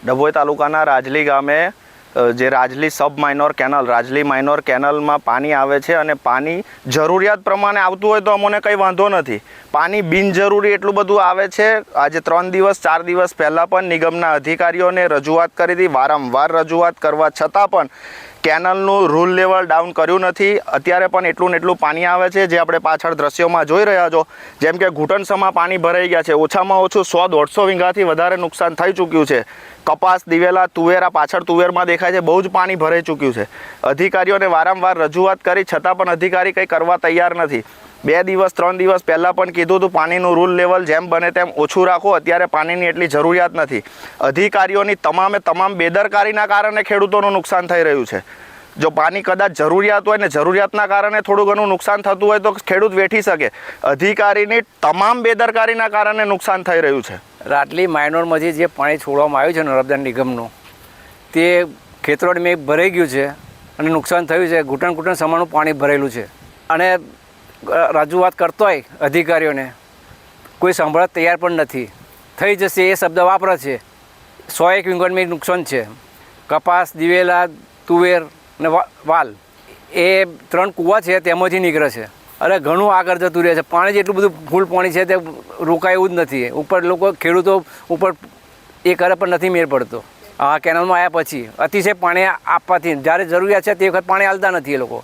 ડભોઈ તાલુકાના રાજલી ગામે જે Rajli sub minor canal Rajli minor કેનલમાં પાણી આવે છે અને પાણી જરૂરિયાત પ્રમાણે આવતું હોય તો અમને કંઈ વાંધો નથી. પાણી બિનજરૂરી એટલું બધું આવે છે. આજે 3 દિવસ 4 દિવસ પહેલાં પણ નિગમના અધિકારીઓને રજૂઆત કરી હતી. વારંવાર રજૂઆત કરવા છતાં પણ કેનલનું રૂલ લેવલ ડાઉન કર્યું નથી. અત્યારે પણ એટલું ને એટલું પાણી આવે છે, જે આપણે પાછળ દ્રશ્યોમાં જોઈ રહ્યા છો. જેમ કે ઘૂંટણસમાં પાણી ભરાઈ ગયા છે. ઓછામાં ઓછું 100-150 વીઘાથી વધારે નુકસાન થઈ ચૂક્યું છે. કપાસ, દિવેલા, તુવેરા, પાછળ તુવેરમાં દેખાય છે, બહુ જ પાણી ભરાઈ ચૂક્યું છે. અધિકારીઓને વારંવાર રજૂઆત કરી છતાં પણ અધિકારી કંઈ કરવા તૈયાર નથી. 2 દિવસ 3 દિવસ પહેલાં પણ કીધું હતું પાણીનું રૂલ લેવલ જેમ બને તેમ ઓછું રાખો. અત્યારે પાણીની એટલી જરૂરિયાત નથી. અધિકારીઓની તમામ બેદરકારીના કારણે ખેડૂતોનું નુકસાન થઈ રહ્યું છે. જો પાણી કદાચ જરૂરિયાત હોય ને જરૂરિયાતના કારણે થોડું ઘણું નુકસાન થતું હોય તો ખેડૂત વેઠી શકે. અધિકારીની તમામ બેદરકારીના કારણે નુકસાન થઈ રહ્યું છે. રાજલી માઇનોરમાંથી જે પાણી છોડવામાં આવ્યું છે નર્મદા નિગમનું, તે ખેતરોડ મેં ભરાઈ ગયું છે અને નુકસાન થયું છે. ઘૂંટણ સમાનું પાણી ભરેલું છે અને રજૂઆત કરતો હોય અધિકારીઓને, કોઈ સાંભળવા તૈયાર પણ નથી. થઈ જશે એ શબ્દ વાપરે છે. 101 વીઘાનું નુકસાન છે. કપાસ, દિવેલા, તુવેર ને વાલ એ 3 કૂવા છે તેમાંથી નીકળે છે. અરે ઘણું આગળ જતું રહે છે. પાણી જેટલું બધું ફૂલ પાણી છે તે રોકાય એવું જ નથી. ઉપર લોકો ખેડૂતો ઉપર એ કરે પણ નથી મેળ પડતો. આ કેનલમાં આવ્યા પછી અતિશય પાણી આપવાથી જ્યારે જરૂરિયાત છે તે વખત પાણી હાલતા નથી એ લોકો.